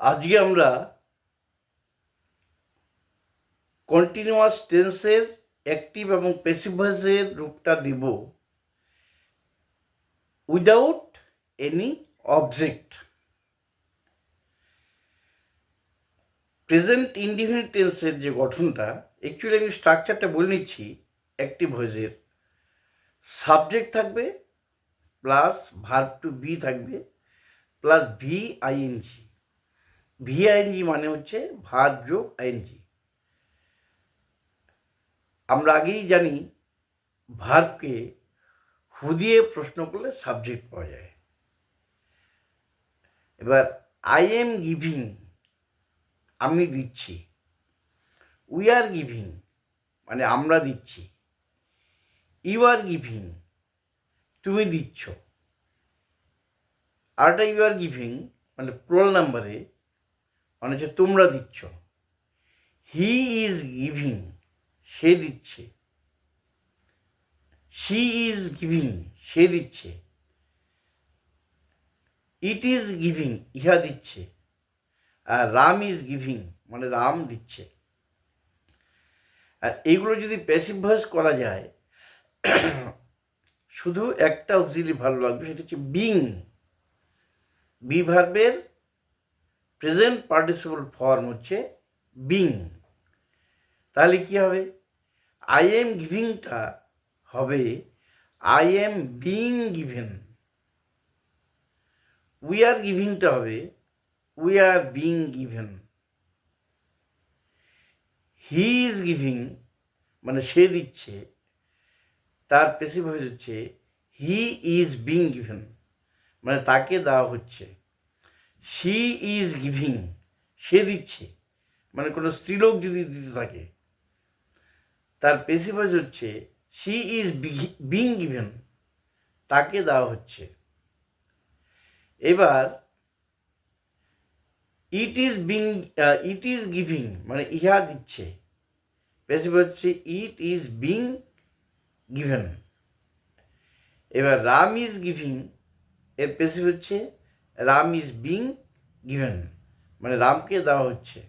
আজকে আমরা কন্টিনিউয়াস টেন্সের অ্যাক্টিভ এবং প্যাসিভ ভয়েসের রূপটা দিব without any object. Present indefinite টেন্সের যে গঠনটা, অ্যাকচুয়ালি আমি স্ট্রাকচারটা বলে নিচ্ছি। অ্যাক্টিভ ভয়েসের সাবজেক্ট থাকবে প্লাস ভার্ব টু বি থাকবে প্লাস ভিআইএনজি। ভিআইএনজি মানে হচ্ছে ভার্ব যোগ আইএনজি। আমরা আগেই জানি ভার্বকে হু দিয়ে প্রশ্ন করলে সাবজেক্ট পাওয়া যায়। এবার আই এম গিভিং, আমি দিচ্ছি। উই আর গিভিং মানে আমরা দিচ্ছি। ইউ আর গিভিং তুমি দিচ্ছ। আরটা ইউ আর গিভিং মানে প্লুরাল নাম্বারে মানে হচ্ছে তোমরা দিচ্ছ। হি ইজ গিভিং সে দিচ্ছে। শি ইজ গিভিং সে দিচ্ছে। ইট ইজ গিভিং ইহা দিচ্ছে। আর রাম ইজ গিভিং মানে রাম দিচ্ছে। আর এইগুলো যদি প্যাসিভ ভয়েস করা যায়, শুধু একটা অক্সিলারি ভালো লাগবে, সেটা হচ্ছে বিং। বি ভার্বের প্রেজেন্ট পার্টিসিপল ফর্ম হচ্ছে বিং। তাহলে কি হবে? আই এম গিভিংটা হবে I am being given. We are গিভিংটা হবে we are being given. He is giving মানে সে দিচ্ছে, তার প্যাসিভ ভয়েস হচ্ছে হি ইজ বিং গিভেন মানে তাকে দেওয়া হচ্ছে। শি ইজ গিভিং সে দিচ্ছে মানে কোনো স্ত্রীলোক যদি দিতে থাকে, তার প্যাসিভ ভয়েস হচ্ছে শি ইজ বিং গিভেন তাকে দেওয়া হচ্ছে। এবার ইট ইজ গিভিং মানে ইহা দিচ্ছে, প্যাসিভ হচ্ছে ইট ইজ বিং গিভেন। এবার রাম ইজ গিভিং এর প্যাসিভ হচ্ছে রাম ইজ বিং গিভেন মানে রামকে দেওয়া হচ্ছে।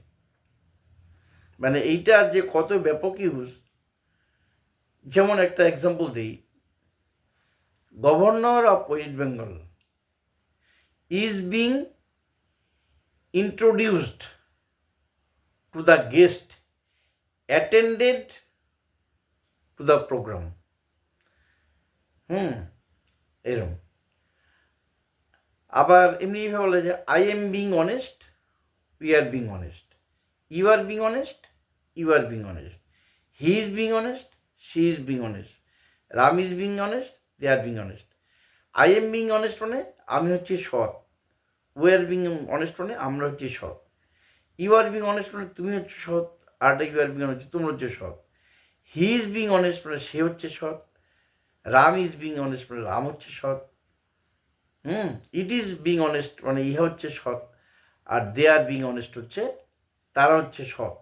মানে এইটার যে কত ব্যাপক ইউজ, যেমন একটা এক্সাম্পল দিই। Governor of West Bengal is being introduced to the guest attended to the program. এরকম। আবার এমনিভাবে বলা যায় I am being honest we are being honest. You are being honest you are being honest. He is being honest she is being honest. Ram is being honest they are being honest. I am being honest মানে আমি হচ্ছি সৎ। We are being honest মানে আমরা হচ্ছি সৎ। You are being honest মানে তুমি হচ্ছে সৎ। আরটা ইউ আর বিং অনেস্ট তোমরা হচ্ছে সৎ। হি ইজ বিং অনেস্ট মানে সে হচ্ছে সৎ। রাম ইজ বিং অনেস্ট মানে রাম হচ্ছে সৎ। ইট ইজ বিং অনেস্ট মানে ইহা হচ্ছে সৎ। আর দে আর বিং অনেস্ট হচ্ছে তারা হচ্ছে সৎ।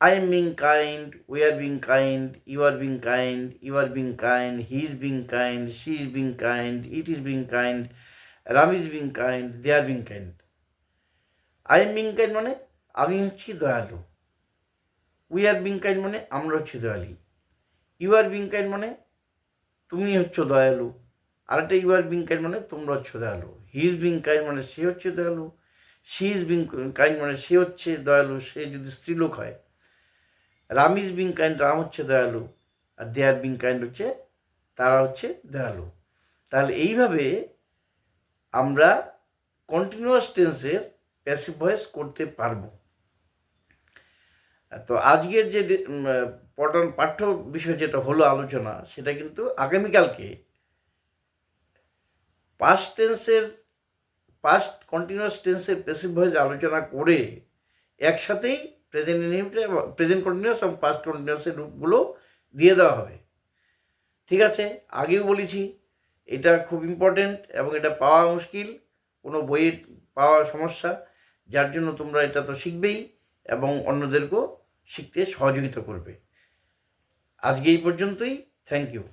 I am being kind we are being kind you are being kind you are being kind he is being kind she is being kind it is being kind Ram is being kind they are being kind. I am being kind মানে আমি হচ্ছি দয়ালু। We are being kind মানে আমরা হচ্ছি দয়ালু। You are being kind মানে তুমি হচ্ছে দয়ালু। আরেকটা ইউ আর বিং কাইন্ড মানে তোমরা হচ্ছে দয়ালু। হি ইজ বিং কাইন্ড মানে সে হচ্ছে দয়ালু। শি ইজ বিং কাইন্ড মানে সে হচ্ছে দয়ালু, সে যদি স্ত্রীলোক হয়। Ram is being kind Ram হচ্ছে দয়ালু। আর দে আর বিং কাইন্ড হচ্ছে তারা হচ্ছে দয়ালু। তাহলে এইভাবে আমরা কন্টিনিউয়াস টেন্সের প্যাসিভ ভয়েস করতে পারবো। তো আজকের যে পাঠ্য বিষয় যেটা হলো আলোচনা, সেটা কিন্তু আগামীকালকে পাস্ট কন্টিনিউয়াস টেন্সের প্যাসিভ ভয়েস আলোচনা করে একসাথেই প্রেজেন্ট কন্টিনিউয়াস এবং পাস্ট কন্টিনিউয়াসের রূপগুলো দিয়ে দেওয়া হবে। ঠিক আছে? আগেও বলেছি এটা খুব ইম্পর্টেন্ট এবং এটা পাওয়া মুশকিল, কোনো বইয়ে পাওয়া সমস্যা, যার জন্য তোমরা এটা তো শিখবেই এবং অন্যদেরকেও শিখতে সহযোগিতা করবে। আজকে এই পর্যন্তই। Thank you.